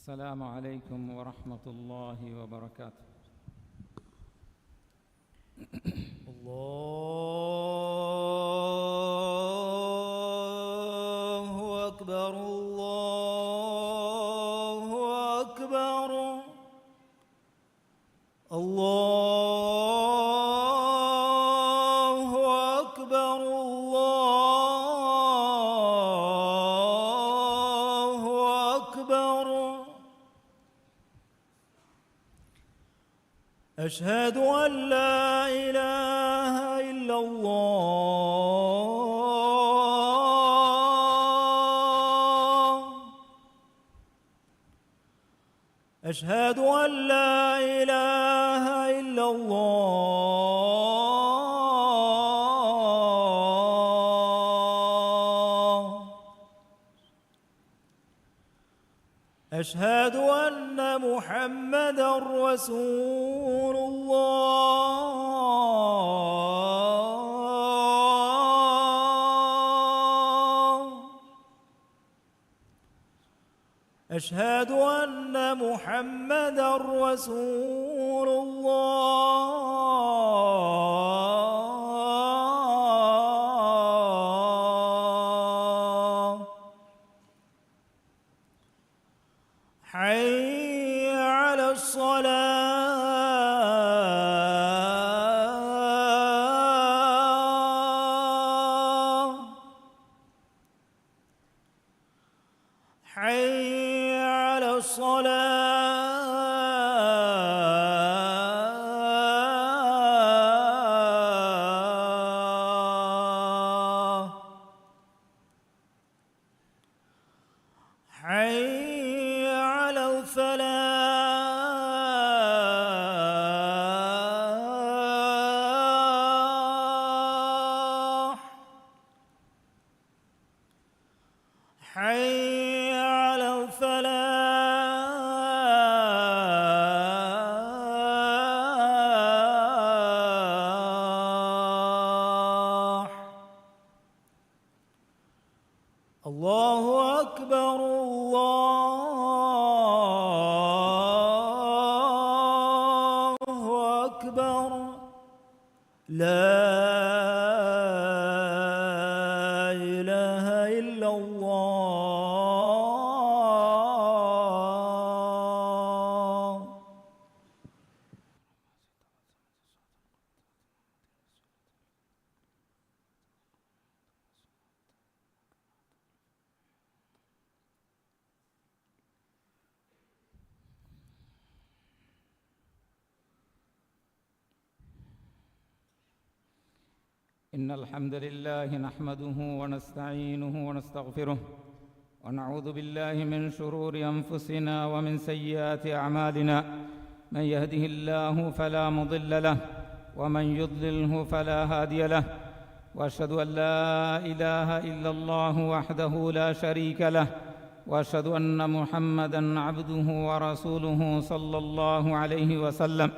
السلام عليكم ورحمة الله وبركاته. الله أكبر الله أكبر الله أكبر الله أكبر. أشهد أن لا إله إلا الله. أشهد أن لا إله إلا الله. أشهد أن محمدًا رسول الله. أشهد أن محمدًا رسول الله. حي على الصلاة. حي على الصلاة. حي على الفلاح. حي على الفلاح. الله أكبر الله أكبر. لا إله إلا الله. إن الحمد لله نحمده ونستعينه ونستغفره ونعوذ بالله من شرور أنفسنا ومن سيئات أعمالنا. من يهده الله فلا مضل له ومن يضلله فلا هادي له، وأشهد أن لا إله إلا الله وحده لا شريك له، وأشهد أن محمدًا عبده ورسوله صلى الله عليه وسلم،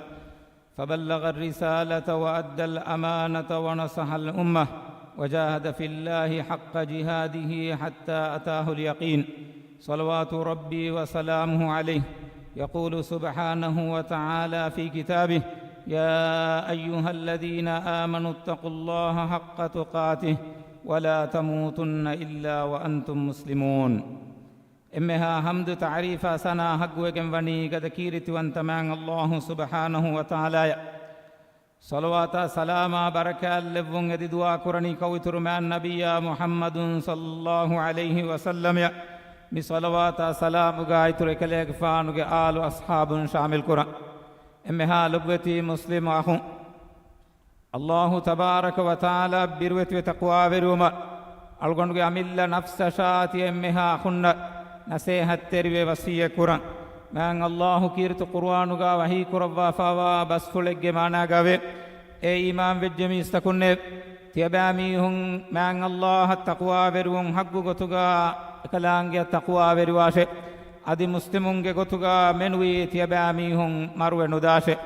فبلغ الرسالة وأدى الأمانة ونصح الأمة وجاهد في الله حق جهاده حتى أتاه اليقين، صلوات ربي وسلامه عليه. يقول سبحانه وتعالى في كتابه: يا أيها الذين آمنوا اتقوا الله حق تقاته ولا تموتن إلا وأنتم مسلمون. إمها حمد تعريف سنا حق وكمفني قد كيرت وانتمان الله سبحانه وتعالى. صلوات سلام بركة لفون قد دعا قرني كوتر مع النبي محمد صلى الله عليه وسلم. بصلوات سلام قايتر كليك فانوك آل أصحاب شامل قرآن. إمها لبوتي مسلم أخو الله تبارك وتعالى بروت وتقوى بروما ألغنك أمل نفس شاتي إمها أخونا نسيحة تربية وسيء قرآن. من الله كيرت قرآنك وحي قربا فاوا بس فلق مانا قوي اي إمام وجمي استكنه تيباميهم من الله التقوى بروم حق قطغا كلانك التقوى برواشه أدي مسلمونك قطغا منوي تيباميهم مروي نداشه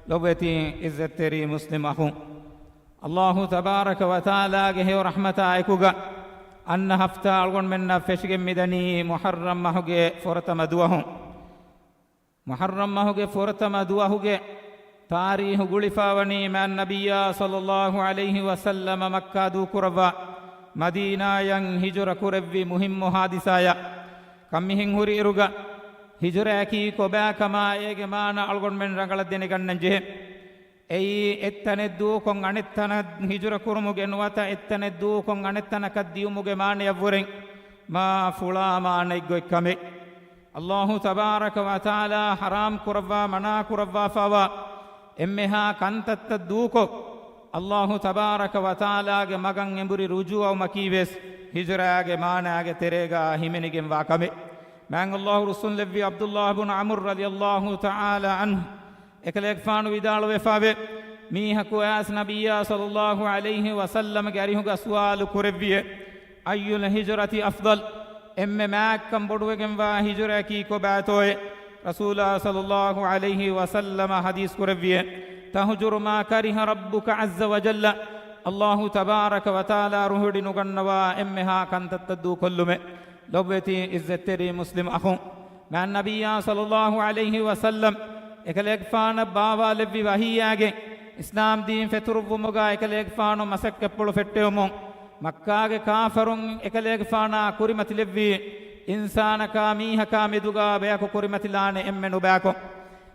لوبتي إزت تري مسلم أخو الله تبارك وتعالى جه رحمة أيكوغا أن هفتا ألغن من فشق مدني محرم محق فرت مدوهم ಮುಹರ್ರಮ್ ಮಹುಗೆ ಫೋರತಮ ದುವಹುಗೆ ತಾರೀಹು ಗುಳಿಫಾವಣಿ ಮ್ಯಾನ್ ನಬಿಯ ಸಲ್ಲಲ್ಲಾಹು ಅಲೈಹಿ ವಸಲ್ಲಮ ಮಕ್ಕಾ ದೂಕುರವ್ವ ಮದೀನಾಯಂ ಹಿಜುರ ಕುರೆವ್ವಿ ಮುಹಿಮ್ಮು ಹಾದಿಸಾಯ ಕಮ್ಮಿಹಿಂ ಹುರಿ ಇರುಗ ಹಿಜುರಾಕಿ ಕೊಬ್ಯಾಕಮ ಏಗೆ ಮಾನ ಅಳ್ಗೊಂಡ್ಮೆನ್ ರಂಗಳದ್ದೆನೆ ಗಣ್ಣಂಜೆ ಎಯಿ ಎತ್ತನೆದ್ದು ಕೊಂಗ್ ಅಣೆತ್ತನ ಹಿಜುರ ಕುರುಮುಗೆ ನುವತ ಎತ್ತನೆದ್ದು ಕೊಂಗ್ ಅಣೆತ್ತನ ಕದ್ದಿಯುಮುಗೆ ಮಾನೆಯವ್ವುರೆಂ ಮಾ ಫುಳಾ ಮಾನೆಗ್ಗೊಯ್ಕಮೆ ಅಲ್ಲಾಹು ತಬಾರಕ ವ ತಆಲಾ ಹರಾಮ್ ಕುರವ್ವ ಮನಾ ಕುರವ್ವ ಫವ ಎಮ್ಮೆಹಾ ಕಂತತ್ತ ದೂಕೊ ಅಲ್ಲಾಹು ತಬಾರಕ ವ ತಆಲಾಗೆ ಮಗಂ ಎಂಬುರಿ ರುಜು ಅವ ಮಕೀವೆಸ್ ಹಿಜುರಾಗೆ ಮಾನಾಗೆ ತೆರೆಗ ಹಿಮೆನಿಗೆ ವಾಕಮೆ ಮ್ಯಾಂಗ್ ಅಲ್ಲಾಹು ರುಸುಲ್ ಲೆವ್ವಿ ಅಬ್ದುಲ್ಲಾಹ್ ಇಬ್ನ್ ಅಮ್ರ್ ರಲಿಯಲ್ಲಾಹು ತಆಲಾ ಅನ್ಹು එකලෙක් ෆානු විදාල වෙෆාවේ මීහකු ආස් නබියා සල්ලල්ලාහු අලයිහි වසල්ලම ගරිහුග සුවාලු කුරෙව්විය අයුල් හිජරති අෆ්දල් එම්මෙ මෑක්කම් බොඩුවගෙන් වා හිජරකි කොබෑතෝය රසූලා සල්ලල්ලාහු අලයිහි වසල්ලම හදීස් කුරෙව්විය තහජුරු මා කරිහ රබ්බුක අස්ස වජල්ල අල්ලාහු තබාරක වතාලා රුහුඩි නුගන්නවා එම්මෙහා කන්තත්ත දූ කොල්ලුමෙ ලොබ්වෙති ඉස්සෙතරි මුස්ලිම් අඛුන් මෑ නබියා සල්ලල්ලාහු අලයිහි වසල්ලම් එකලෙක් ෆාන බාවා ලෙව්වි වහියාගේ ඉස්ලාම් දීන් ෆෙතුරුවුමුගා එකලෙක් ෆානු මසක්කප්පුළු ෆෙට්ටෙවමුන් මක්කාගේ කාෆරුන් එකලෙක් ෆානා කුරිමති ලෙව්වි ඉන්සානකා මීහකා මෙදුගා බයකු කුරිමතිලානේ එම්මෙනු බෑකො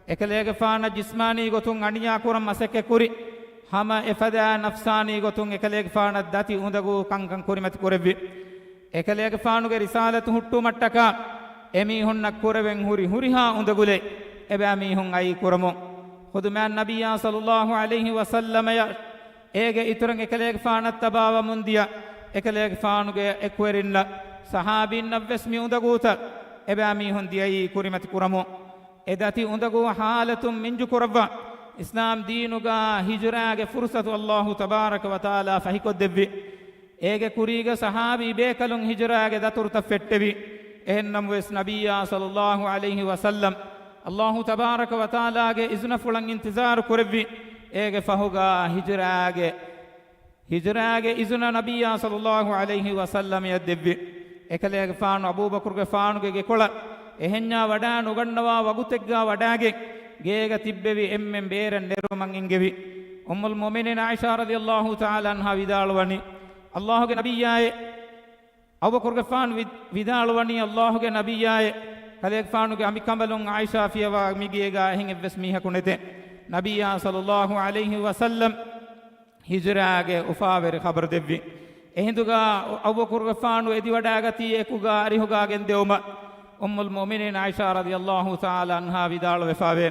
එකලෙක් ෆාන ජිස්මානී ගොතුන් අණියා කුරම් මසක්කෙ කුරි හම එෆදා නෆ්සානී ගොතුන් එකලෙක් ෆාන දති උඳගු කංකං කුරිමති කුරෙව්වි එකලෙක් ෆානුගේ රිසාලතු හුට්ටු මට්ටකා එමි හොන්නක් කුරවෙන් හුරි හුරිහා උඳගුලේ එබෑමීහුන් අයි කුරමු හුදුමෑන් නබියා සල්ලල්ලාහු අලයිහි වසල්ලමය ඒගේ ඉතුරුන් එකලේක ෆානත් තබාව මුන්දිය එකලේක ෆානුගේ එක්වරින්න සහාබින් නවස්මි උඳගූත එබෑමීහුන් දියයි කුරිමති කුරමු එදති උඳගූ හාලතුම් මින්ජු කුරව ඉස්ලාම් දීනුගා හිජුරාගේ ෆුර්සතු අල්ලාහු තබාරක වතාලා ෆහිකොත් දෙව්වි ඒගේ කුරීගේ සහාබී බේකලුන් හිජුරාගේ දතුරුත ෆෙට්ටෙවි එහෙන්නම් වෙස් නබියා සල්ලල්ලාහු අලයිහි වසල්ලම් ಅಲ್ಲಾಹು ತಬಾರಕ ವ ತಆಲಾಗೆ ಇಜ್ನ ಫುಳಂ ಇಂತಿಜಾರ್ ಕುರವ್ವಿ ಏಗೆ ಫಹುಗಾ ಹಿಜ್ರಾಗೆ ಇಜ್ನ ನಬಿಯ ಸಲ್ಲಲ್ಲಾಹು ಅಲೈಹಿ ವಸಲ್ಲಂ ಯದ್ದೆವ್ವಿ ಏಕಲೇಗೆ ಫಾನು ಅಬೂಬಕರ್ಗೆ ಫಾನುಗೆ ಕೊಳ ಎಹೆನ್ಯಾ ವಡಾ ನುಗಣ್ಣವಾ ವಗುತೆಗ್ಗಾ ವಡಾಗೆ ಗೇಗ ತಿಬ್ಬೆವಿ ಎಮ್ಮೆಂ ಬೇರನ್ ನೆರುಮಂ ಇಂಗೆವಿ ಉಮ್ಮುಲ್ ಮುಮಿನೀನ್ ಆಯಿಷಾ ರದಿಯಲ್ಲಾಹು ತಆಲಾ ಅನ್ಹಾ ವಿದಾಳುವನಿ ಅಲ್ಲಾಹುಗೆ ನಬಿಯಾಯೆ ಅಬೂಬಕರ್ಗೆ ಫಾನ್ ವಿದಾಳುವನಿ ಅಲ್ಲಾಹುಗೆ ನಬಿಯಾಯೆ ಕಲೆಕ್ ಫಾನುಗೆ ಅಮಿಕಂಬಲುಂ ಆಯಿಷಾ ಫಿಯವಾ ಮಿಗಿಯೇಗಾ ಹೆಂಗೆ ವೆಸ್ ಮೀಹಕುನೆತೆ ನಬಿಯಾ ಸಲ್ಲಲ್ಲಾಹು ಅಲೈಹಿ ವಸಲ್ಲಂ ಹಿಜ್ರಾಗೆ ಉಫಾವೆರೆ ಖಬರ್ ದೆವ್ವಿ ಎಹಿಂದುಗಾ ಅಬೂಬಕರ್ ಫಾನು ಎದಿ ವಡಾಗತಿ ಏಕುಗಾ ಅರಿಹುಗಾಗೆನ್ ದೇವಮ ಉಮ್ಮುಲ್ ಮುಮಿನೀನ್ ಆಯಿಷಾ ರದಿಯಲ್ಲಾಹು ತಆಲಾ ಅನ್ಹಾ ವಿದಾಳು ವೆಫಾವೆ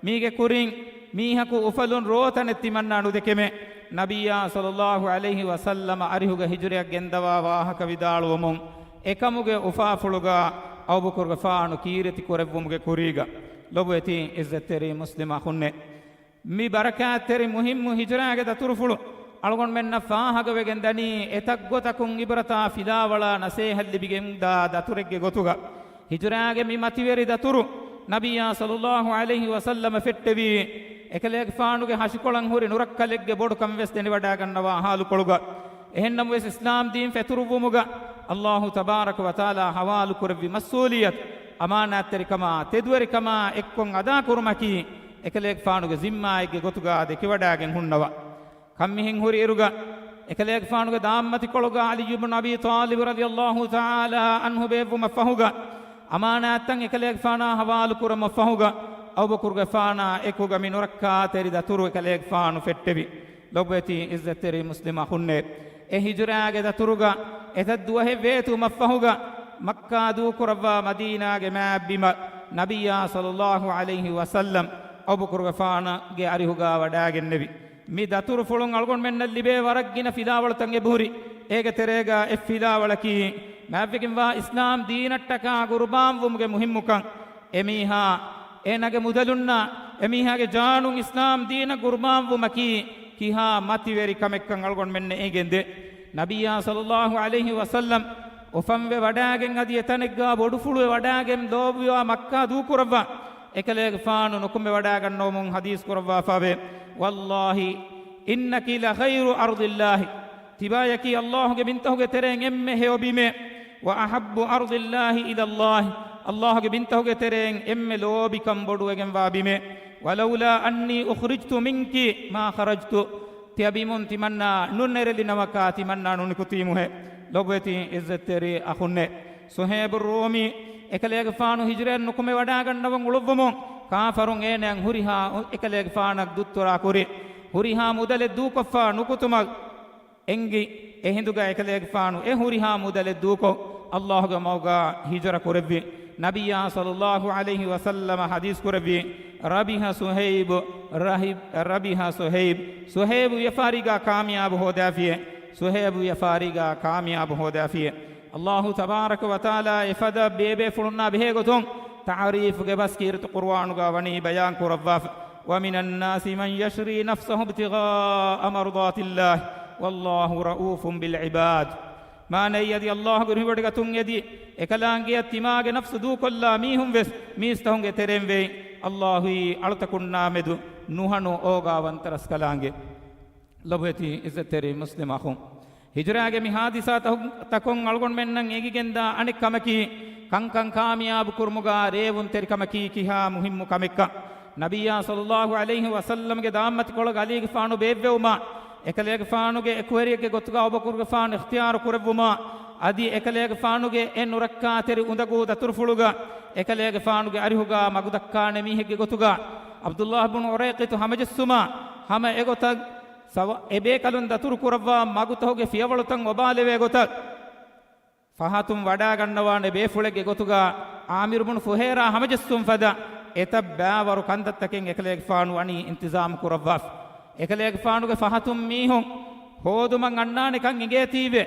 ಮೀಗೆ ಕುರಿಂ ಮೀಹಕು ಉಫಲುನ್ ರೋತನೆತ್ತಿ ಮನ್ನಾಡು ದೆಕೆಮೆ ನಬಿಯಾ ಸಲ್ಲಲ್ಲಾಹು ಅಲೈಹಿ ವಸಲ್ಲಮ ಅರಿಹುಗ ಹಿಜ್ರಿಯಗ್ ಗೆಂದವಾ ವಾಹಕ ವಿದಾಳುವಮುಂ ಎಕಮುಗೆ ಉಫಾಫುಳುಗಾ ಅಬೂಬಕರ್ಗೆ ಫಾನು ಕೀರತಿ ಕೊರೆವ್ವುಮ್ಗೆ ಕುರೀಗ ಲೊಬೆತಿ ಇಜ್ಜತ್ತೆರಿ ಮುಸ್ಲಿಮ ಹುನ್ನೆ ಮಿ ಬರಕಾತ್ತೆರಿ ಮುಹಿಮ್ಮು ಹಿಜ್ರಾಗೆ ದತುರುಫುಳು ಅಳ್ಗೊಂಡ್ ಮೆನ್ನ ಫಾಹಗವೆಗೆನ್ ದನಿ ಎತಗ್ಗೊತಕುಂ ಇಬ್ರತಾ ಫಿಲಾವಳ ನಸೇಹಲ್ಲಿಬಿಗೆಂದ ದತುರೆಗ್ಗೆ ಗೊತುಗ ಹಿಜ್ರಾಗೆ ಮಿ ಮತಿವೆರಿ ದತುರು ನಬಿಯ ಸಲ್ಲಲ್ಲಾಹು ಅಲೈಹಿ ವಸಲ್ಲಮ ಫೆಟ್ಟೆವಿ ಎಕಲೆಗೆ ಫಾನುಗೆ ಹಸಿಕೊಳಂ ಹುರಿ ನುರಕ್ಕಲೆಗ್ಗೆ ಬೋಡು ಕಂವೆಸ್ ದೆನಿ ವಡಾಗನ್ನವ ಹಾಲು ಕೊಳುಗ එහෙන්නම වෙස් ඉස්ලාම් දීන් ෆෙතුරුවුමුග අල්ලාහු තබාරක ව තාලා හවාලු කුරවි මස්ූලියත් අමානාත්තරිකම තෙදුවරිකම එක්කොන් අදා කුරුමකි එකලෙක් ෆානුගේ zimmaayගේ ගොතුගා දෙක වඩාගෙන් හුන්නව කම්මිහින් හුරි ඉරුග එකලෙක් ෆානුගේ දාම්මති කොළුගා අලි ඉබ්න් අබී තාලිබ් රදියල්ලාහු තාලා අන්හු බේවුම ෆහුග අමානාත්තන් එකලෙක් ෆානා හවාලු කුරම ෆහුග අබූබකර්ගේ ෆානා එකුග මිනුරක්කා තෙරි දතුරු එකලෙක් ෆානු ෆෙට්ටෙවි ලොබ්වෙති ඉස්සතෙරි මුස්ලිම හුන්නේ ಹಿಜುರಾಗೆ ದತುರುಗ ಎತದ್ದುವಹೆ ವೇತು ಮಫಹುಗ ಮಕ್ಕಾ ದೂಕುರವ್ವ ಮದೀನಾಗೆ ಮ್ಯಾಬ್ಬಿಮ ನಬಿಯ ಸಲ್ಲಲ್ಲಾಹು ಅಲೈಹಿ ವಸಲ್ಲಂ ಅಬೂಬಕರ್ಗೆ ಫಾನಗೆ ಅರಿಹುಗ ವಡಾಗೆನ್ನೆವಿ ಮಿ ದತುರು ಫುಳುಂ ಅಳ್ಗೊಂಡ್ ಮೆನ್ನಲ್ಲಿ ಬೇ ವರಗ್ಗಿನ ಫಿಲಾವಳ ತಂಗೆ ಬೂರಿ ಏಗೆ ತೆರೆಗ ಎಫ್ ಫಿಲಾವಳಕಿ ಮ್ಯಾಬ್ಬಿಗಿಂವ ಇಸ್ಲಾಂ ದೀನಟ್ಟಕ ಗುರ್ಬಾಂ ವುಮ್ಗೆ ಮುಹಿಮ್ಮುಕಂ ಎಮೀಹಾ ಏನಗೆ ಮುದಲುನ್ನ ಎಮೀಹಾಗೆ ಜಾನುಂ ಇಸ್ಲಾಂ ದೀನ ಗುರ್ಬಾಂ ವುಮಕಿ ಕಿಹಾ ಮತಿವೆರಿ ಕಮೆಕ್ಕಂ ಅಳ್ಗೊಂಡ್ ಮೆನ್ನೆ ಏಗೆಂದೆ ನಬಿಯ ಸಲ್ಲಲ್ಲಾಹು ಅಲೈಹಿ ವಸಲ್ಲಂ ಒಫಂವೆ ವಡಾಗೆಂ ಅದಿ ಎತನೆಗ್ಗಾ ಬೊಡುಫುಳುವೆ ವಡಾಗೆಂ ದೋಬುವ ಮಕ್ಕಾ ದೂಕುರವ್ವ ekaleeg faanu nukumbe wadaganno mun hadis kurwa fabe wallahi innaki la khayru ardillahi tibayaki allah ge bintahuge tereng emme heobime wa ahabbu ardillahi ila allah ಅಲ್ಲಾಹುಗೆ ಬಿಂತಹುಗೆ ತೆರೆಂ ಎಮ್ಮೆ ಲೋಬಿಕಂ ಬೊಡುವೆಗೆಂ ವಾಬಿಮೆ ವಲೌಲಾ ಅನ್ನಿ ಉಖ್ರಿಜ್ತು ಮಿಂಕಿ ಮಾ ಖರಜ್ತು ತಿಯಬಿಮುನ್ ತಿಮನ್ನ ನುನ್ನೆರೆಲಿ ನಮಕ ತಿಮನ್ನ ನುನಿಕುತಿಮುಹೆ ಲೊಬೆತಿ ಇಜ್ಜತ್ತೆರಿ ಅಖುನ್ನೆ ಸುಹೇಬ್ Romi ekaleege faanu hijren nukume wada gannawon ulubbumo kafarun enen huriha ekaleege faanak duttora kuri huriha mudale duukoffa nukutumak engi ehinduga ekaleege faanu e huriha mudale duuko Allahga mawga hijra kurabbi nabiyya sallallahu alayhi wa sallam hadis kurabbi rabiha suhaib suhaib yafariga kamyab hodafiye suhaib yafariga kamyab hodafiye الله تبارك وتعالى يفدا بيبي فلنا بهيغتون تعريف بس كيرت قرآن غاني بيان كرفاف ومن الناس من يشري نفسه ابتغاء مرضات الله والله رؤوف بالعباد ما نيدي الله غريبدغتون يدي اكلانگي تيماگ نفس دو كلا ميهم وس ميستهونگ ترين وي الله التكنا مدو نوحنو اوغا وانترس كلانگي لبهتي عزتري مسلم اخو ಹಿಜರಾಗೆ ಮಿ ಹಾದಿಸಾ ತಕೊಂ ಅಳ್ಗೊಂಡ್ ಮೆನ್ನಂ ಏಗಿಗೆಂದ ಅಣಿಕ್ ಕಮಕಿ ಕಂಕಂ ಕಾಮಿಯಾಬ್ ಕುರ್ಮುಗ ರೇವುನ್ ತೆರಿ ಕಮಕಿ ಕಿಹಾ ಮುಹಿಮ್ಮು ಕಮೆಕ್ಕ ನಬಿಯಾ ಸಲ್ಲಲ್ಲಾಹು ಅಲೈಹಿ ವಸಲ್ಲಂಗೆ ದಾಮತ್ ಕೊಳಗ ಅಲಿಗೆ ಫಾನು ಬೇವ್ವೆವುಮ ekaleege faanuge ekweriyege gotuga obakurge faanu ikhtiyar kurevuma adi ekaleege faanuge en urakka teri undagu daturfuluga ekaleege faanuge arihuga magudakkaane mihege gotuga abdullah ibn urayqit hamajessuma hama egotag sawa ebe kalun datur kuravwa magutoge fiyawalutan obaleve gotag fahatum wada gannawane befulege gotuga amir ibn fuhaira hamajessum fada etabbawaru kandattaken ekaleege faanu ani intizam kuravwa ekaleege faanuge fahatum mihun hoduman annane kan ige tibe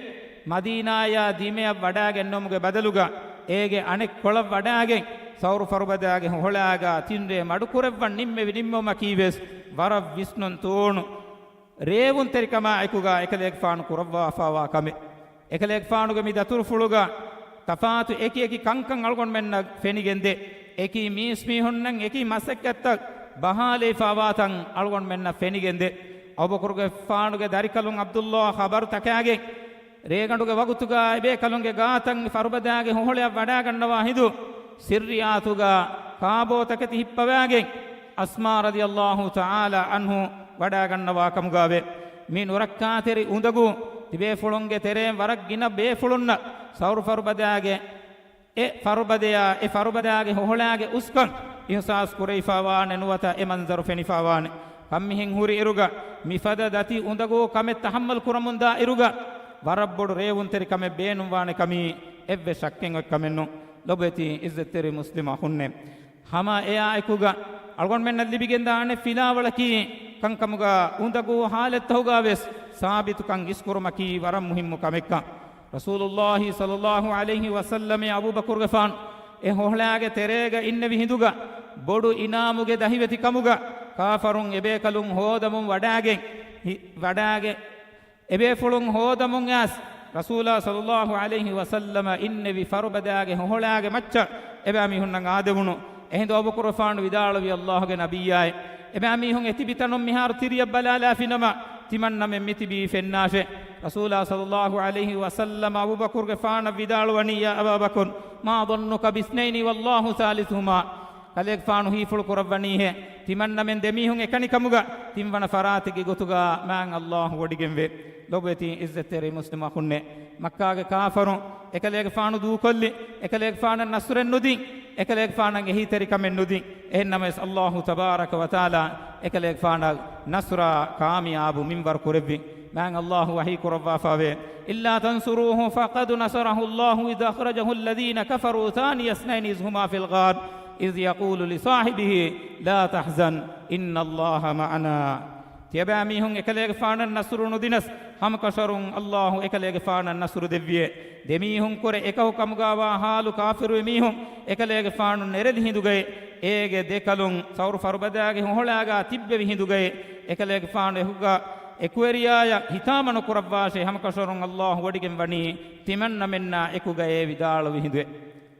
madinaya dimeya wadagen nomuge badaluga ege anek kolav wadagen sauru farubadaage holaga tinde madu kurevwan nimme nimmoma kives warav visnun tonu revun terikama ekuga ekaleege faanu kuravwa afawa kame ekaleege faanuge mi datur fuluga tafatu eki kankan algon menna fenigende eki mismi honnan eki masekkatta bahale fawatan algon menna fenigende abukurge faanuge darikalun abdullah khabar takage reganduge wagutuga ibe kalunge gaatan farubadaage hohole wada gannawa hidu sirriyatuga kaabo takati hippawage asma radiyallahu ta'ala anhu wada gannawa kamugave min urakkateri undagu tibe fulunge tere warak gina be fulunna saur farubadaage farubadaage hoholaage uskan ihsas kurayfawane nuwata e manzaru fenifawane kammihin huri iruga mifada dati undago kame tahammal kuramunda iruga warabbodu revun teri kame beenum wane kami evve shakken kamenno lobeti izzetteri muslima hunne hama eya ekuga algon menna libigenda ane filawalaki kankamuga undago halet hoga ves sabitu kan iskurmaki waram muhimmu kamekka rasulullah sallallahu alaihi wasallam abu bakr gafan e hohlaage terega innevi hinduga bodu inamuge dahiveti kamuga kafarun ebe kalun hodamun wadaage ebe fulun hodamun as rasulullah sallallahu alaihi wasallam innevi farubadaage hohlaage macca ebe ami hunnan adewunu ehindo abu qurfan vidalawi allahge nabiyay ebe ami hun etibitanum mihar tiriya balala finama timanna men mitibi fennashe rasulullah sallallahu alaihi wasallam abu bakr gafana vidalwani ya abu bakr ma dhannuka bisnaini wallahu salisuhuma kalek faanu hiful kurawani he timanna men demihun ekani kamuga timwana faratige gotuga man allah wodigemve lobeti izzetere muslima kunne makkage kafarun ekalege faanu du kolli ekalege faana nasren nudi ekalege faana ehi teri kamen nudi ennames allah tabaaraka wa taala ekalege faana nasra kaamiyabu minbar kurevi man allah wahi kurawwa fawe illa tansuruhu faqad nasarahu allah idha akhrajahu alladhina kafaru thani yasnaini izhuma fil ghar إذ يقول لصاحبه لا تحزن إن الله معنا تيباميهم إكليغ فانا النصر ندينس هم كشرون الله إكليغ فانا النصر دبيه دميهم كره إكهو كمغاوا حال كافر ميهم إكليغ فانا نرد هندوغي إيغ ديكالون سور فربداغ هولاغا تبب هندوغي إكليغ فانا هوغا إكويريايا هتامن كرباشي هم كشرون الله وديگم وني تمن منا إكوغا ويدال وهندوي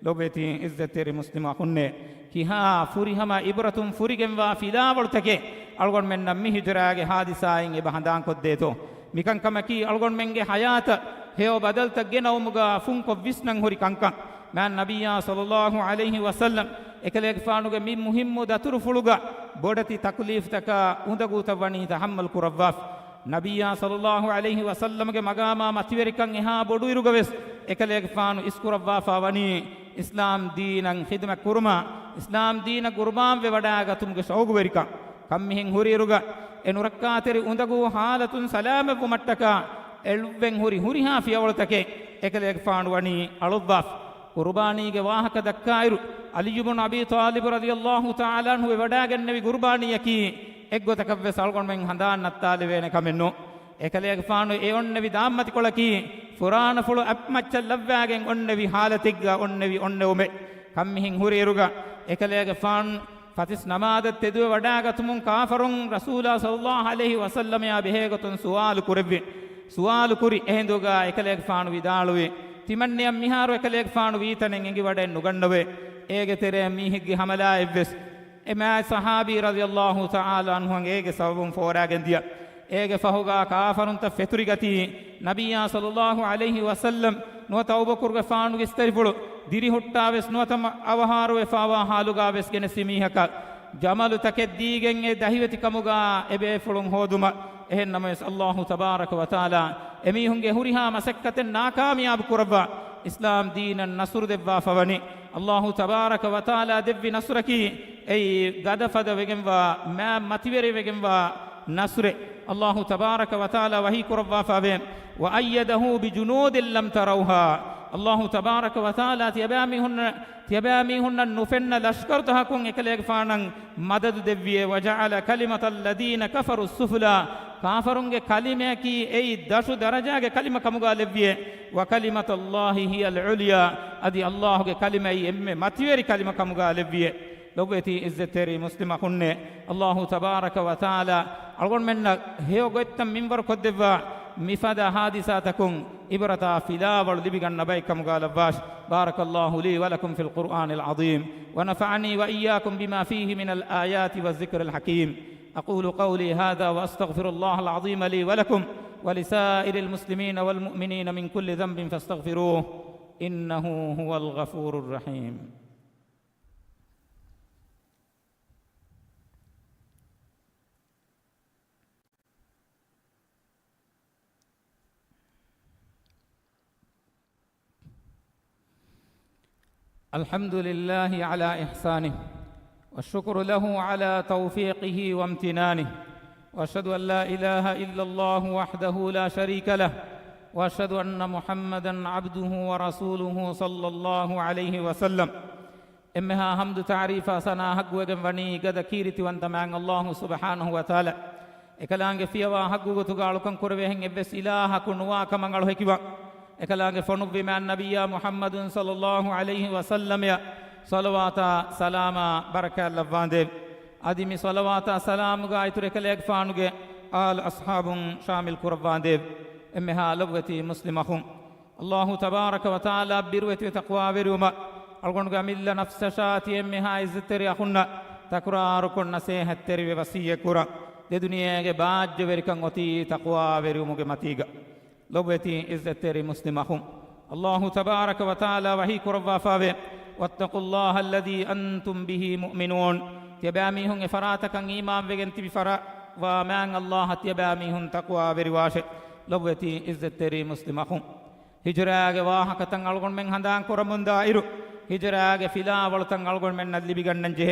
lobeti izzeteri muslima kunne kiha furihama ibratum furigemwa filawaltake algon men nammi hijraage hadisayen eba handan koddeto mikan kamaki algon menge hayata heo badalta genawmuga funko visnan hori kanka man nabiyya sallallahu alaihi wasallam ekalege faanuge min muhimmu daturu fuluga bodati taklif taka undagu tawani tahammal kurawaf nabiyya sallallahu alaihi wasallam ge magama mativerikan eha bodu irugaves ekalege faanu iskurawaf awani islam deenan khidma kurma islam deena gurban ve wadaga tumge shaugu verika kammihen huriruga enurakkaateri undagu halatun salama vumattaka elven huriha fiyawltake ekalege faanu wani alubaf ಕುರ್ಬಾನಿಗೆ ವಾಹಕ ದಕ್ಕಾಯಿರು ಅಲಿ ಇಬ್ನ್ ಅಬಿ ತಾಲಿಬ್ ರದಿಯಲ್ಲಾಹು ತಆಲಾ ಅನ್ಹು ವಡಾಗನ್ನವಿ ಕುರ್ಬಾನಿಯಕಿ ಎಗ್ಗೊತಕವ್ವೆ ಸಲ್ಗೊಂಡ್ಮೆಂ ಹಂದಾನ್ ನತ್ತಾಲಿವೇನೆ ಕಮೆನ್ನು ಏಕಲೆಗೆ ಫಾನು ಎ ಒನ್ನವಿ ದಾಮ್ಮತಿ ಕೊಳಕಿ ಫುರಾನ ಫುಳು ಅಪ್ಮಚ್ಚ ಲವ್ವಾಗೆಂ ಒನ್ನವಿ ಹಾಲತಿಗ್ಗ ಒನ್ನವಿ ಒನ್ನೆವುಮೆ ಕಮ್ಮಿಹಿಂ ಹುರಿಯರುಗ ಏಕಲೆಗೆ ಫಾನ್ ಫತಿಸ್ ನಮಾದ ತೆದುವೆ ವಡಾಗತುಮುಂ ಕಾಫರುಂ ರಸೂಲ ಸಲ್ಲಲ್ಲಾಹು ಅಲೈಹಿ ವಸಲ್ಲಮ ಯಾ ಬೆಹೇಗತುನ್ ಸುವಾಲು ಕುರೆವ್ವಿ ಸುವಾಲು ಕುರಿ ಎಹೆಂದುಗ ಏಕಲೆಗೆ ಫಾನು ವಿದಾಳುವೆ ತಿಮನ್ನಿಯಂ ಮಿಹಾರು ಎಕಲೆಗೆ ಫಾಣು ವೀತನೆಂ ಎಂಗಿ ವಡೆ ನುಗಣ್ಣವೆ ಏಗೆ ತೆರೆ ಮೀಹಿಗ್ಗಿ ಹಮಲಾ ಎವ್ವೆಸ್ ಎಮಾ ಸಹಾಬಿ ರದಿಯಲ್ಲಾಹು ತಆಲಾ ಅನ್ಹು ಏಗೆ ಸಬಬುಂ ಫೋರಾಗೆಂದಿಯ ಏಗೆ ಫಹುಗಾ ಕಾಫರುಂತ ಫೆತುರಿಗತಿ ನಬಿಯ ಸಲ್ಲಲ್ಲಾಹು ಅಲೈಹಿ ವಸಲ್ಲಂ ನುವ ತೌಬಕುರ್ಗೆ ಫಾಣು ಇಸ್ತರಿಫುಳು ದಿರಿ ಹುಟ್ಟಾವೆಸ್ ನುವ ತಮ ಅವಹಾರು ಎಫಾವಾ ಹಾಲುಗಾವೆಸ್ ಗೆನೆ ಸಿಮೀಹಕ ಜಮಲು ತಕೆದ್ದೀಗೆಂ ಎ ದಹಿವತಿ ಕಮುಗಾ ಎಬೆ ಫುಳುಂ ಹೋದುಮ එහෙන් නමස් අල්ලාහු තබාරක වතාලා එමිහුන්ගේ හුරිහා මසක්කතෙන් නාකාමියාබ් කුරවා ඉස්ලාම් දීනන් නසුරු දෙවවා ෆවනි අල්ලාහු තබාරක වතාලා දෙව්වි නසුරකි එයි ගදෆද වෙගෙන්වා මා මතිවරි වෙගෙන්වා නසුරේ අල්ලාහු තබාරක වතාලා වහී කුරවා ෆවෙන් වඅයදහු බිජුනූදින් ලම් තරවුහා අල්ලාහු තබාරක වතාලා තියබාමිහුන්න නුෆෙන්න ලෂ්කර් තහකුන් එකලේක ෆානන් මදදු දෙව්වියේ වජඅල කලිමතල් ලදීන කෆරු සුෆලා ಕಾಫರುಂಗೆ ಕಲಿಮೆಕಿ ಏಯ್ ದಶು ದರಜಾಗೆ ಕಲಿಮ ಕಮುಗಾ ಲೆವ್ವಿಯೆ ವ ಕಲಿಮತುಲ್ಲಾಹಿ ಹಿಯಲ್ ಉಲಿಯಾ ಅದಿ ಅಲ್ಲಾಹುಗೆ ಕಲಿಮೆ ಎಮ್ಮೆ ಮತಿವೇರಿ ಕಲಿಮ ಕಮುಗಾ ಲೆವ್ವಿಯೆ ಲೊವ್ವೆತಿ ಇಜ್ಜತೆರಿ ಮುಸ್ಲಿಮ ಹುನ್ನೆ ಅಲ್ಲಾಹು ತಬಾರಕ ವ ತಆಲಾ ಅಲ್ಗೊಂಡ್ ಮೆನ್ನ ಹೇಯೋ ಗೊತ್ತಂ ಮಿಂಬರ್ ಕೊದ್ದೆವ್ವ ಮಿಫದ ಹಾದಿಸಾತಕುಂ ಇಬ್ರತಾ ಫಿಲಾವಳು ಲಿಬಿಗನ್ನ ಬೈ ಕಮುಗಾ ಲವ್ವಾಶ್ ಬಾರಕಲ್ಲಾಹು ಲೀ ವ ಲಕುಂ ಫಿಲ್ ಕುರ್ಆನಿಲ್ ಅಜೀಮ್ ವ ನಫಅನಿ ವ ಇಯ್ಯಾಕುಂ ಬಿಮಾ ಫೀಹಿ ಮಿನಲ್ ಆಯಾತಿ ವ ಜಿಕ್ರಿಲ್ ಹಕೀಮ್ أقول قولي هذا وأستغفر الله العظيم لي ولكم ولسائر المسلمين والمؤمنين من كل ذنب فاستغفروه إنه هو الغفور الرحيم الحمد لله على إحسانه والشكر له على توفيقه وامتنانه واشهد ان لا اله الا الله وحده لا شريك له واشهد ان محمدا عبده ورسوله صلى الله عليه وسلم امها حمد تعريف سنا حق وگم وني گد كيرتي وانت مان الله سبحانه وتعالى ekalaange fiyawa haggugo tugalukan kurwehen ebbes ilaha kunwa kamangalu hekiwa ekalaange fonubbi man nabiyya muhammadun sallallahu alaihi wasallam ya salawata salama baraka lavande adimi salawata salamu ga iture kaleeg faanuge al ashabun shamil kurvande emme halawati muslimahum allah tabaraka wa taala birwati taqwa veruma algonga milla nafsa shati emme ha izzteri akhunna takraru konna se hatteri wasiye kura de duniyage baajje verikan oti taqwa verumuge matiga lobwati izzteri muslimahum allah tabaraka wa taala wahi kurwa fave واتقوا الله الذي أنتم به مؤمنون تباميهم فراتك إيمان وجنت بفرا ومان الله تباميهم تقوى برواش لوتي إزتري مسلمهم هجراء واها كتنغلون من هندان كرمون دائرو هجراء فلا ولتنغلون من ندلي بجننجه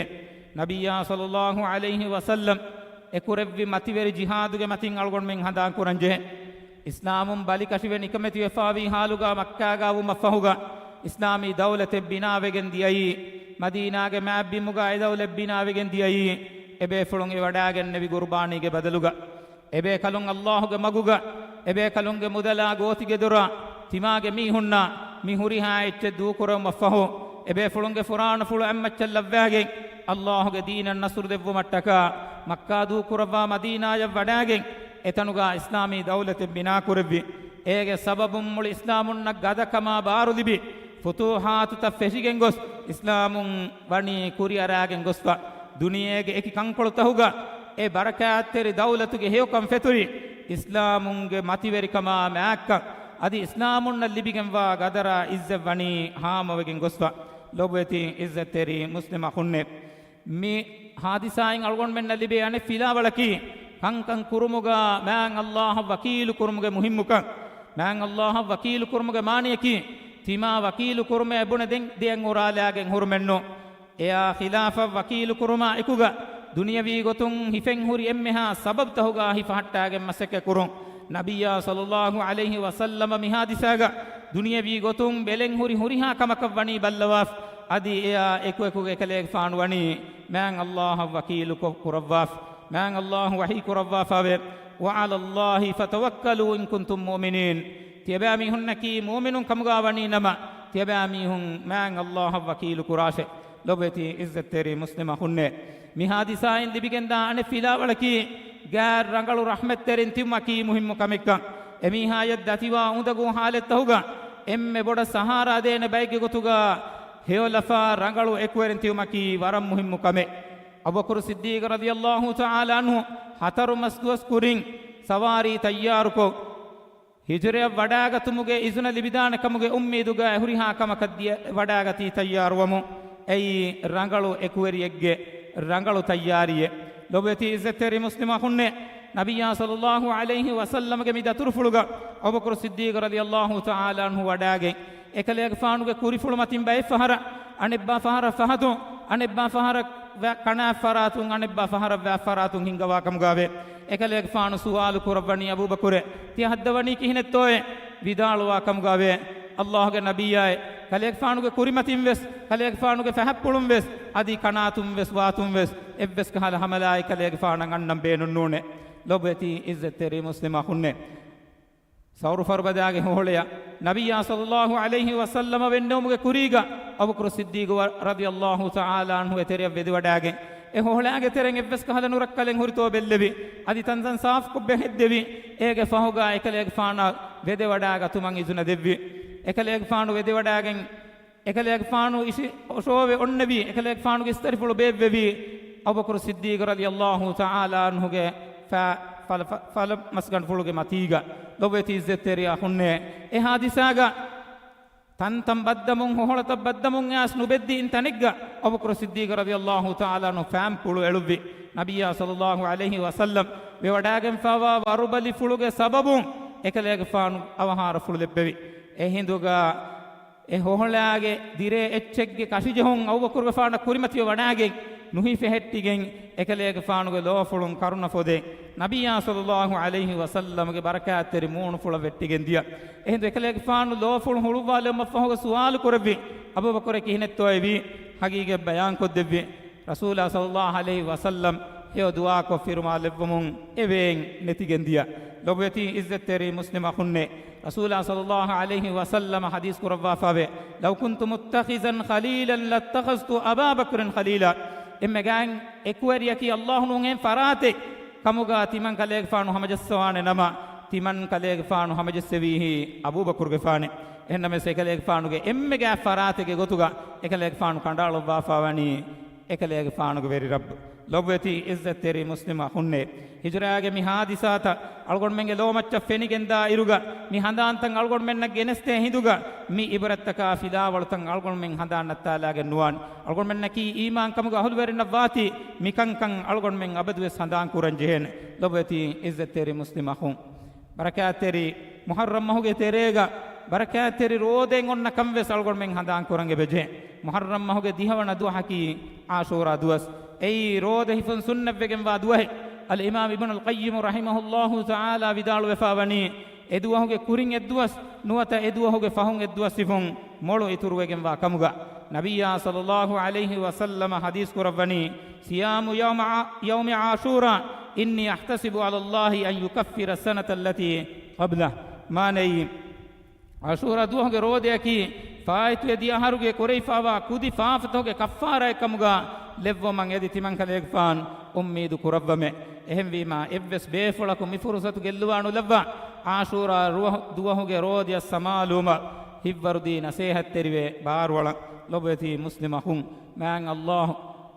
نبي صلى الله عليه وسلم اكورب متيور جهاد متين غلون من هندان كرنجه إسلام بالك شيء نكمة وفاوي حالوغا مكة ومفهوغا ಇಸ್ಲಾಮಿ ದೌಲತೆ ಬಿನಾವೆಗೆಂದಿಯಯಿ ಮದೀನಾಗೆ ಮ್ಯಾಬ್ಬಿ ಮುಗಾಯಿ ದೌಲೆ ಬಿನಾವೆಗೆಂದಿಯಯಿ ಎಬೆ ಫುಳುಂಗೆ ವಡಾಗೆನ್ನವಿ ಗುರ್ಬಾನಿಗೆ ಬದಲುಗ ಎಬೆ ಕಲುಂಗ್ ಅಲ್ಲಾಹುಗೆ ಮಗುಗ ಎಬೆ ಕಲುಂಗೆ ಮುದಲ ಗೋತಿಗೆ ದುರ ತಿಮಾಗೆ ಮೀಹುನ್ನ ಮಿಹುರಿಹಾ ಎಚ್ಚೆ ದೂಕುರ ಮಫಹು ಎಬೆ ಫುಳುಂಗೆ ಫುರಾಣ ಫುಳು ಎಮ್ಮಚ್ಚಲ್ಲವ್ಯಾಗೆ ಅಲ್ಲಾಹುಗೆ ದೀನ ನಸುರು ದೆವ್ವು ಮಟ್ಟಕ ಮಕ್ಕಾ ದೂಕುರವ ಮದೀನಾಯ ವಡಾಗೆ ಎತನುಗ ಇಸ್ಲಾಮಿ ದೌಲತೆ ಬಿನಾ ಕುರವ್ವಿ ಏಗೆ ಸಬಬುಂ ಮುಳಿ ಇಸ್ಲಾಮುನ್ನ ಗದಕಮ ಬಾರುಲಿಬಿ ಫುತೂಹಾತು ತ ಫೆಶಿಗೆಂ ಗೊಸ್ ಇಸ್ಲಾಮುಂ ವಣಿ ಕುರಿಯರಾಗೆಂ ಗೊಸ್ವ ದುನಿಯೆಗೆ ಏಕಿ ಕಂಕೊಳು ತಹುಗ ಎ ಬರಕಾತ್ತೆರಿ ದೌಲತುಗೆ ಹೇವಕಂ ಫೆತುರಿ ಇಸ್ಲಾಮುಂಗೆ ಮತಿವೆರಿಕಮ ಮ್ಯಾಕ್ಕ adi islamunna libigenwa gadara izze wani haamawegen goswa lobweti izzeteri muslima khunne mi hadisain algon menna libe ane filawalaki kankan kurumuga man allah wakilu kurumuge muhimmuka man allah wakilu kurumuge maniyaki tima wakilu kurume ebune den uralagen hurmenno eya khilafa wakilu kuruma ikuga duniyawi gotun hifen huri emmeha sabab tahuga hifahattagen masake kurun nabiyya sallallahu alaihi wasallam mi hadisaga duniyawi gotun belen huri huriha kamakak wani ballawaf adi eya eku ekale faanu wani man allah wakilu kurawaf man allah wahi kurawaf ave wa ala allah fatawakkalu in kuntum mu'minin tiyabami hunnaki mu'minun kamuga wani nama tiyabami hun man allah wakilu kurashe lobeti izzeteri muslima hunne mi hadisain libigenda ane filawalaki gar rangalu rahmetterin timmaki muhimmu kamekka emi hayat datiwa undagu halet tahuga emme boda sahara dene bayge gotuga heolafa rangalu ekwerin timmaki waram muhimmu kame abubakar siddiq radiyallahu ta'ala anhu hataru masduas kurin sawari tayyaruko hijriya wadagatuge izuna libidana kamuge ummiduga huriha kamakadiya wadagati tayyarwamu ei rangalu ekweriyegge rangalu tayyariye lobeti izzeteri muslima hunne nabiyya sallallahu alaihi wasallam ge midatur fuluga abubakar siddiq radiyallahu ta'ala anhu wadage ekale faanuge kurifulu matin bay fahara anibba fahara fahadu anibba fahara kana faratun anibba fahara wa faratun hingawa kam gave ekale faanu sualu kurabani abubakar ti haddawani kihinettoye vidalwa kam gave allah ge nabiyya kalek faanuge kurimatin ves kalek faanuge fahappulum ves adi kanatum ves waatum ves evves kahala hamalai kalek faanan annam beenun nune lobeti izzeteri muslima hunne sawru farbadage holeya nabiyya sallallahu alaihi wasallam wennomuge kuriga abubakar siddiq radiyallahu ta'ala anhu etere vedi wadage e holeage tereng evves kahala nurakkalen hurito bellebi adi tanzan saaf kubbe heddevi ege fahuga ekalek faana vedi wadaga tuman izuna devvi ekaleeg faanu wedi wadagen ekaleeg faanu isi osove onnabi ekaleeg faanu ge istarifulu bebbebi abubakar siddiq radiyallahu ta'ala anhuge fal masgan fuluge matiga lobeti izzetteriya hunne e hadisaga tantam baddamun hoholata baddamun as nubeddi intanigga abubakar siddiq radiyallahu ta'ala anhu fam pulu elubi nabiyya sallallahu alaihi wasallam be wadagen fawa warubali fuluge sababun ekaleeg faanu awahara fulu lebbevi e hinduga e hoholage dire echegge kashijehon abubakar faana kurimatiyo wanage nuhife hettigen ekalege faanuge lofulun karuna fode nabiyya sallallahu alaihi wasallam ge barakatteri moonu fula vettigen dia e hindu ekalege faanu lofulun huluwale mafahoga sual korbi abubakar ki hinettoyvi hagige bayan koddebbi rasulullah sallallahu alaihi wasallam heo dua ko firma levmun even netigen dia lobeti izzeteri muslima hunne rasulullah sallallahu alaihi wasallam hadis kurwa fawe law kuntu muttakhizan khalilan lattakhaztu aba bakrin khalila emme gang ekwariya ki allah nun en farate kamuga timan kaleg faanu hamajaswane nama timan kaleg faanu hamajassevihi abu bakr ge faane enname se kaleg faanu ge emme ga farate ge gotuga ekaleg faanu kandalu wa fawani ekaleg faanu ge veri rabb lobweti izzeteri muslima hunne hijraage mi hadisata algon menge lomacca fenigenda iruga mi handantan algon menna geneste hinduga mi ibrattaka fidawaltan algon men handanattalaage nuwan algon menna ki iman kamuga ahulwerinna wati mi kankan algon men abadwe sandan kuran jehen lobweti izzeteri muslima hun barakateri muharram mahuge terega barakateri roden onna kamwe salgon men handan kurange beje muharram mahuge dihawana duhaki ashura duas ei rode hifun sunnavegen wa duhe al imam ibn al qayyim rahimahullahu ta'ala vidalu wefawani eduwahuge kurin edduwas nuwata eduwahuge fahun edduwas sifun molu iturwegen wa kamuga nabiyya sallallahu alaihi wasallam hadis kurawani siyamu yawmi ashura inni ahtasibu ala allah an yukaffira sanata allati qabla manay ashura duhoge rode ki faitu edi aharuge koreifawa kudi faafatoge kaffara ekamuga levvo man edi timan kaleg fan ummidu kurawame ehem wima evves befulaku mi furusatu gelluwanu levva ashura duhoge rode samaluma hivvarudi nasihat teriwe barwala lobeti muslima hun man allah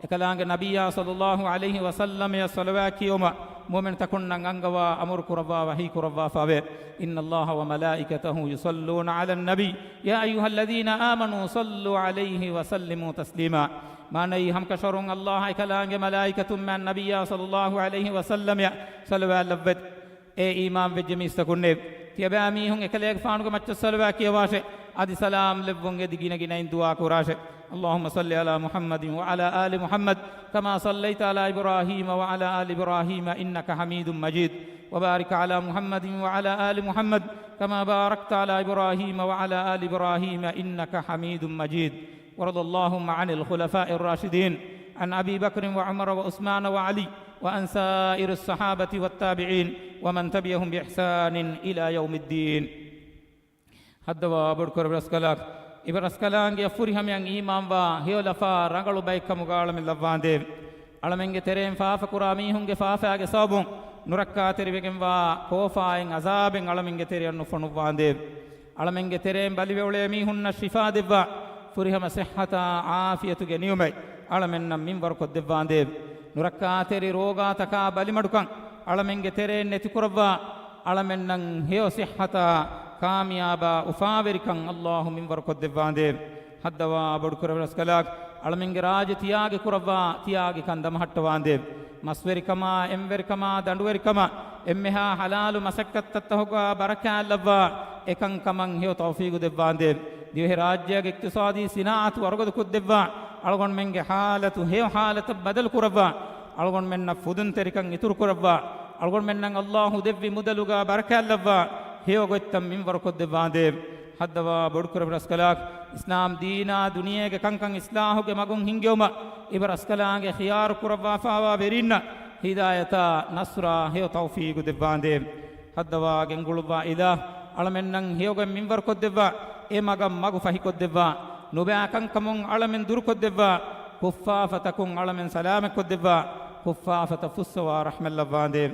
ekalange nabiyya sallallahu alaihi wasallam ya salawaki yoma مؤمن تكون أنغوا أمر كروا وحي كروا فاوي إن الله وملائكته يصلون على النبي يا أيها الذين آمنوا صلوا عليه وسلموا تسليما ما ني هم كشرون الله كلام ملائكة من النبي صلى الله عليه وسلم يا صلوا على إمام بجميع استكونه تيابامي هم إكليك فانو كمتش صلوا كيواشة أدي سلام لبونج دينا جينا إن دعاء كراشة اللهم صل على محمد وعلى آل محمد كما صليت على إبراهيم وعلى آل إبراهيم إنك حميد مجيد وبارك على محمد وعلى آل محمد كما باركت على إبراهيم وعلى آل إبراهيم إنك حميد مجيد ورضى اللهم عن الخلفاء الراشدين عن أبي بكر وعمر وعثمان وعلي وعن سائر الصحابة والتابعين ومن تبعهم بإحسان إلى يوم الدين هدوا بركور برسكلاك إبرسكلانج يفورهم yang imam wa heolafa rangalu baik kamugal min lavande alamenge terem faafa kurami hunge faafa age sabun nurakka terivegen wa kofa en azaben alamenge teriyan nufunu wande alamenge terem balivewle mi hunna shifa devwa furihama sihhata aafiyatu ge niyumai alamenna minbar ko devwande nurakka teri roga taka balimadukan alamenge tere netikurwa alamennan heo sihhata ಕಾಮಿಯಾಬ ಉಫಾವೆರಿಕಂ ಅಲ್ಲಾಹು ಮಿಂವರ್ ಕೊದ್ದೆವ್ವಾಂದೆ ಹದ್ದವಾ ಬಡುಕುರವರಸ್ಕಲಾಕ್ ಅಳಮಿಂಗೆ ರಾಜ ತಿಯಾಗೆ ಕುರವ್ವಾ ತಿಯಾಗೆ ಕಂದಮ ಹಟ್ಟವಾಂದೆ ಮಸ್ವೆರಿಕಮ ಎಂವೆರಿಕಮ ದಂಡುವೆರಿಕಮ ಎಮ್ಮೆಹ ಹಲಾಲು ಮಸಕ್ಕತ್ತತ್ತ ಹೋಗ ಬರಕಾಲವ್ವಾ ಎಕಂ ಕಮಂ ಹಿಯೋ ತೌಫೀಗು ದೆವ್ವಾಂದೆ ದಿವೆ ರಾಜ್ಯಗೆ ಇಕ್ತಿಸಾದಿ ಸಿನಾತ್ ವರ್ಗದ ಕುದ್ದೆವ್ವಾ ಅಳಗೊಂಡ್ ಮೆಂಗೆ ಹಾಲತು ಹೇ ಹಾಲತ ಬದಲು ಕುರವ್ವಾ ಅಳಗೊಂಡ್ ಮೆನ್ನ ಫುದುನ್ ತೆರಿಕಂ ಇತುರು ಕುರವ್ವಾ ಅಳಗೊಂಡ್ ಮೆನ್ನಂ ಅಲ್ಲಾಹು ದೆವ್ವಿ ಮುದಲುಗ ಬರಕಾಲವ್ವಾ ಹೇವ ಗೊತ್ತಂ ಮಿಂವರ್ ಕೊದ್ದೆವ್ವಾಂದೆ ಹದ್ದವಾ ಬಡುಕುರ ಅಸ್ಕಲಾಕ್ ಇಸ್ಲಾಂ ದೀನಾ ದುನಿಯೆಗೆ ಕಂಕಂ ಇಸ್ಲಾಹುಗೆ ಮಗುಂ ಹಿಂಗ್ಯೋಮ ಇಬರ ಅಸ್ಕಲಾಂಗೆ ಖಿಯಾರ್ ಕುರವ್ವಾ ಫಾವಾ ಬೆರಿನ್ನ ಹಿದಾಯತ ನಸ್ರ ಹೇವ ತೌಫೀಗು ದೆವ್ವಾಂದೆ ಹದ್ದವಾ ಗೆಂಗುಳುವ್ವಾ ಇದ ಅಳಮೆನ್ನಂ ಹೇವಗೆ ಮಿಂವರ್ ಕೊದ್ದೆವ್ವಾ ಎ ಮಗಂ ಮಗು ಫಹಿ ಕೊದ್ದೆವ್ವಾ ನುಬ್ಯಾ ಕಂಕಮುಂ ಅಳಮೆನ್ ದುರು ಕೊದ್ದೆವ್ವಾ ಕುಫಾಫತಕುಂ ಅಳಮೆನ್ ಸಲಾಮೆ ಕೊದ್ದೆವ್ವಾ ಕುಫಾಫತ ಫುಸ್ಸವಾ ರಹ್ಮಲ್ಲವ್ವಾಂದೆ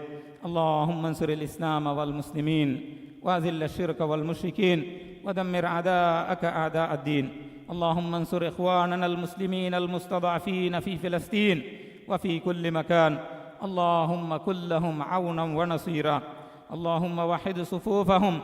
اللهم انصر الإسلام والمسلمين وأذل الشرك والمشركين ودمر أعداءك أعداء الدين اللهم انصر إخواننا المسلمين المستضعفين في فلسطين وفي كل مكان اللهم كن لهم عونا ونصيرا اللهم وحد صفوفهم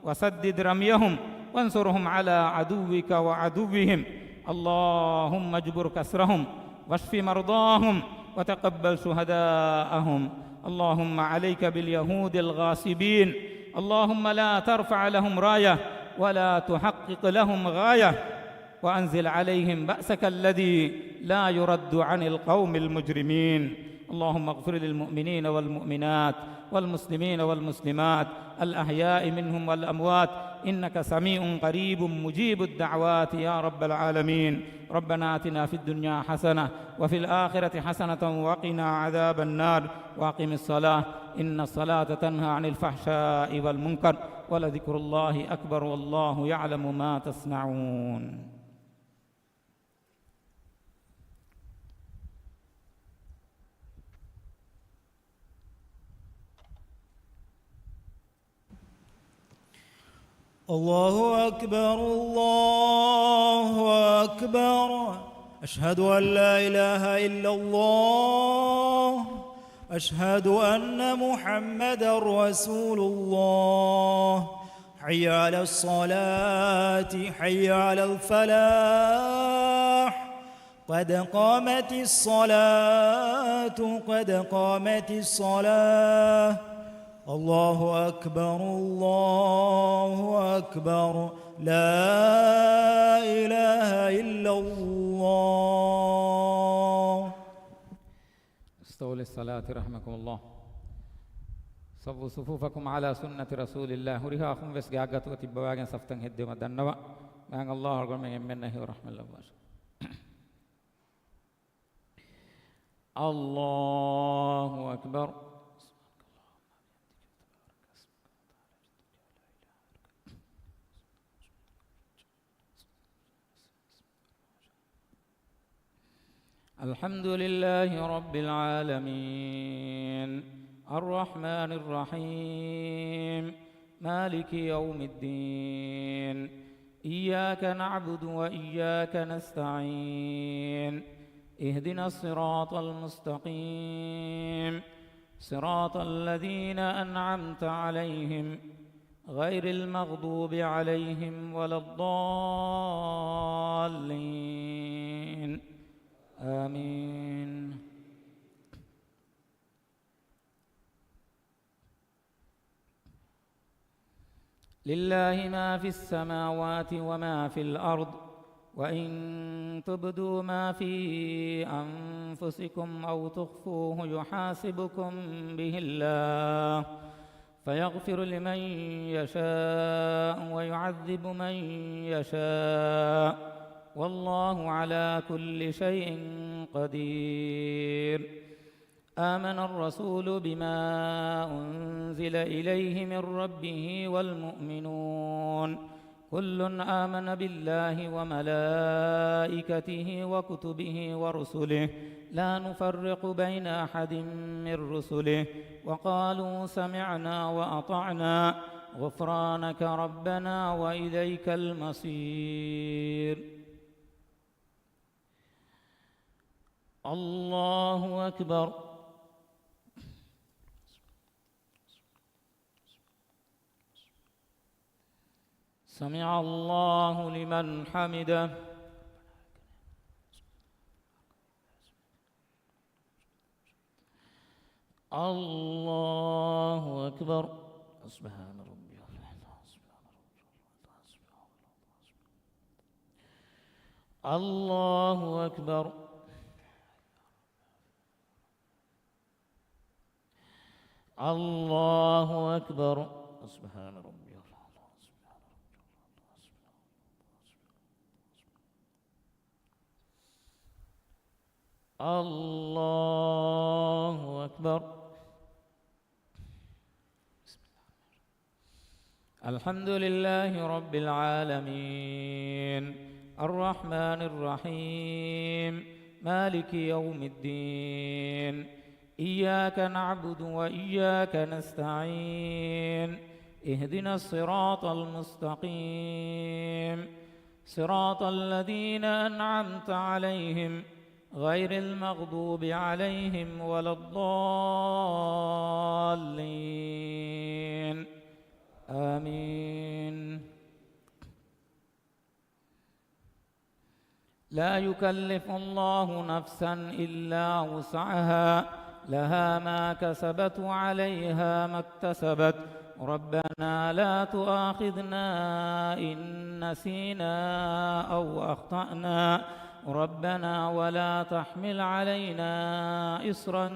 وسدد رميهم وانصرهم على عدوك وعدوهم اللهم اجبر كسرهم واشف مرضاهم وتقبل شهداءهم اللهم عليك باليهود الغاصبين اللهم لا ترفع لهم راية ولا تحقق لهم غاية وأنزل عليهم بأسك الذي لا يرد عن القوم المجرمين اللهم اغفر للمؤمنين والمؤمنات والمسلمين والمسلمات الأحياء منهم والأموات إنك سميع قريب مجيب الدعوات يا رب العالمين ربنا آتنا في الدنيا حسنة وفي الآخرة حسنة وقنا عذاب النار وأقم الصلاة إن الصلاة تنهى عن الفحشاء والمنكر ولذكر الله أكبر والله يعلم ما تصنعون الله أكبر الله أكبر أشهد أن لا إله إلا الله أشهد أن محمدا رسول الله حي على الصلاة حي على الفلاح قد قامت الصلاة قد قامت الصلاة الله أكبر الله أكبر لا إله إلا الله استووا للصلاة رحمكم الله صفوا صفوفكم على سنة رسول الله وريها خم بس جاءت وتبواجن صفتن هدي مدنوا مع الله أرجو من يمنه ورحمة الله الله أكبر الحمد لله رب العالمين الرحمن الرحيم مالك يوم الدين إياك نعبد وإياك نستعين اهدنا الصراط المستقيم صراط الذين أنعمت عليهم غير المغضوب عليهم ولا الضالين آمين. لله ما في السماوات وما في الأرض وإن تبدوا ما في أنفسكم أو تخفوه يحاسبكم به الله فيغفر لمن يشاء ويعذب من يشاء والله على كل شيء قدير. آمن الرسول بما أنزل إليه من ربه والمؤمنون كل آمن بالله وملائكته وكتبه ورسله لا نفرق بين أحد من رسله وقالوا سمعنا وأطعنا غفرانك ربنا وإليك المصير. الله أكبر. سمع الله لمن حمده. الله أكبر. سبحان ربي الله أكبر. الله أكبر. سبحان ربي. الله أكبر. الحمد لله رب العالمين الرحمن الرحيم مالك يوم الدين إياك نعبد وإياك نستعين اهدنا الصراط المستقيم صراط الذين أنعمت عليهم غير المغضوب عليهم ولا الضالين آمين. لا يكلف الله نفسا إلا وسعها لها ما كسبت وعليها ما اكتسبت ربنا لا تؤاخذنا إن نسينا أو أخطأنا ربنا ولا تحمل علينا إصرا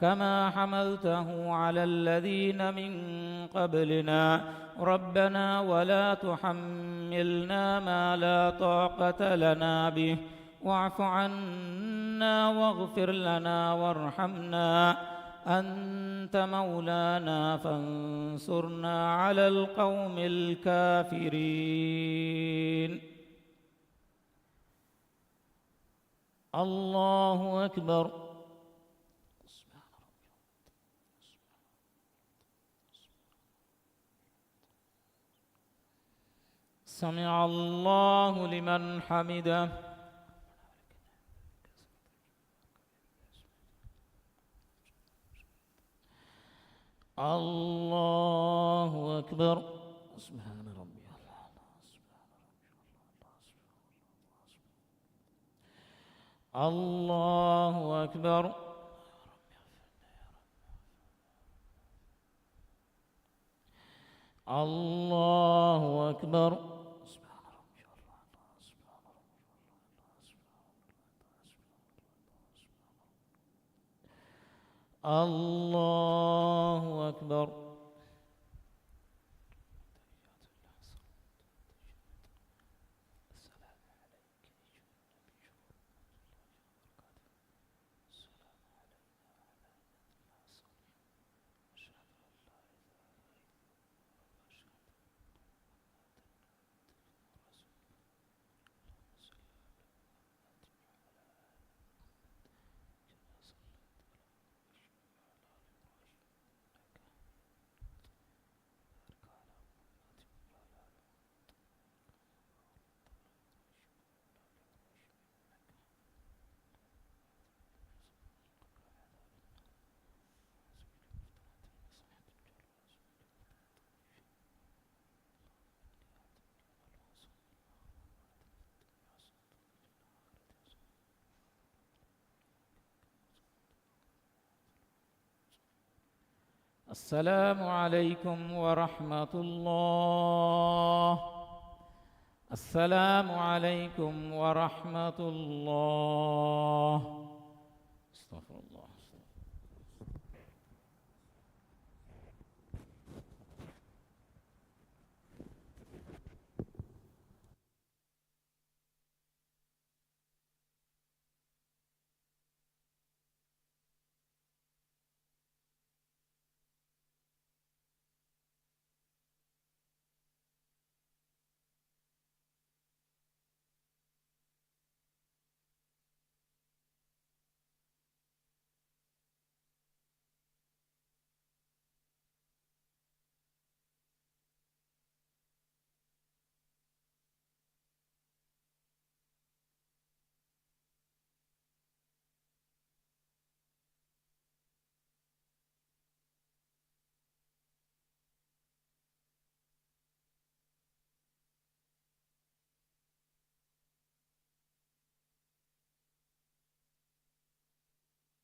كما حملته على الذين من قبلنا ربنا ولا تحملنا ما لا طاقة لنا به واعف عنا واغفر لنا وارحمنا أنت مولانا فانصرنا على القوم الكافرين. الله أكبر. سمع الله لمن حمده. الله أكبر. سبحان ربي. الله أكبر. الله أكبر. الله أكبر. السلام عليكم ورحمة الله. السلام عليكم ورحمة الله.